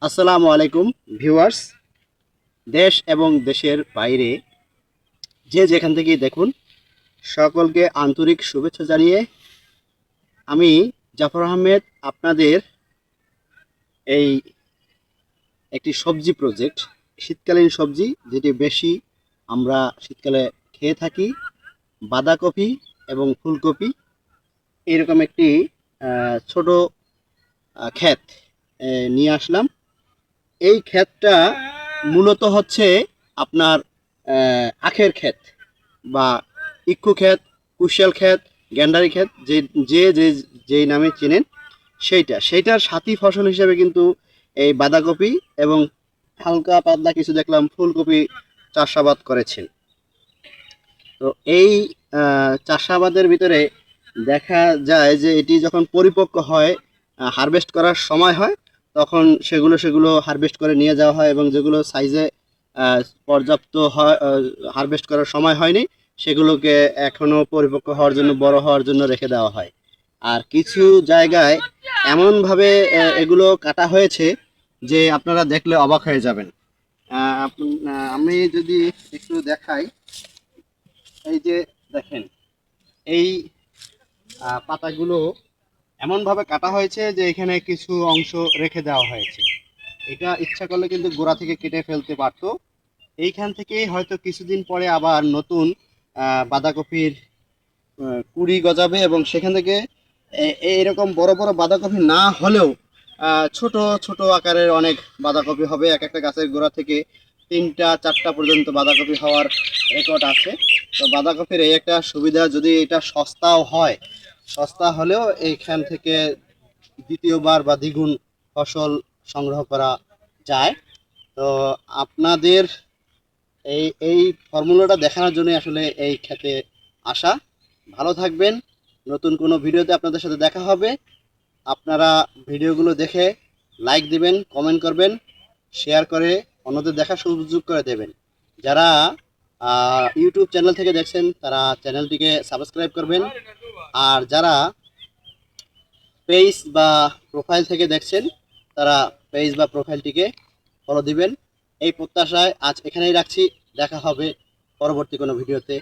আসসালামু আলাইকুম ভিউয়ার্স। দেশ এবং দেশের বাইরে যে যেখান থেকেই দেখুন, সকলকে আন্তরিক শুভেচ্ছা জানিয়ে আমি জাফর আহমেদ আপনাদের এই একটি সবজি প্রজেক্ট, শীতকালীন সবজি যেটি বেশি আমরা শীতকালে খেয়ে থাকি, বাঁধাকপি এবং ফুলকপি, এরকম একটি ছোট ক্ষেত নিয়ে আসলাম। এই ক্ষেতটা মূলত হচ্ছে আপনার আখের ক্ষেত বা ইক্ষু ক্ষেত, কুশিয়াল ক্ষেত, গ্যান্ডারি ক্ষেত, যে যে যে যেই নামে চেনেন সেইটার সাথী ফসল হিসেবে কিন্তু এই বাঁধাকপি এবং হালকা পাতলা কিছু দেখলাম ফুলকপি চাষাবাদ করেছেন। তো এই চাষাবাদের ভিতরে দেখা যায় যে এটি যখন পরিপক্ক হয়, হারভেস্ট করার সময় হয়, তখন সেগুলো হারভেস্ট করে নিয়ে যাওয়া হয় এবং যেগুলো সাইজে পর্যাপ্ত হয়, হারভেস্ট করার সময় হয়নি, সেগুলোকে এখনো পরিপক্ক হওয়ার জন্য, বড় হওয়ার জন্য রেখে দেওয়া হয়। আর কিছু জায়গায় এমনভাবে এগুলো কাটা হয়েছে যে আপনারা দেখলে অবাক হয়ে যাবেন। আমি যদি একটু দেখাই, এই যে দেখেন, এই পাতাগুলো এমনভাবে কাটা হয়েছে যে এখানে কিছু অংশ রেখে দেওয়া হয়েছে। এটা ইচ্ছা করলে কিন্তু গোড়া থেকে কেটে ফেলতে পারতো। এইখান থেকেই হয়তো কিছুদিন পরে আবার নতুন বাঁধাকপির কুড়ি গজাবে এবং সেখান থেকে এরকম বড় বড় বাঁধাকপি না হলেও ছোট ছোট আকারের অনেক বাঁধাকপি হবে। এক একটা গাছের গোড়া থেকে 3টা 4টা পর্যন্ত বাঁধাকপি হওয়ার রেকর্ড আছে। তো বাঁধাকপির এই একটা সুবিধা, যদি এটা সস্তাও হয়, সস্তা হলেও এইখান থেকে দ্বিতীয়বার বা দ্বিগুণ ফসল সংগ্রহ করা যায়। তো আপনাদের এই এই ফর্মুলাটা দেখানোর জন্য আসলে এই ক্ষেতে আসা। ভালো থাকবেন। নতুন কোনো ভিডিওতে আপনাদের সাথে দেখা হবে। আপনারা ভিডিওগুলো দেখে লাইক দিবেন, কমেন্ট করবেন, শেয়ার করে অন্যদের দেখার সুযোগ করে দেবেন। যারা ইউটিউব চ্যানেল থেকে দেখছেন তারা চ্যানেলটিকে সাবস্ক্রাইব করবেন, আর যারা পেজ বা প্রোফাইল থেকে দেখছেন তারা পেজ বা প্রোফাইলটিকে ফলো দিবেন। এই প্রত্যাশায় আজ এখানেই রাখছি। দেখা হবে পরবর্তী কোনো ভিডিওতে।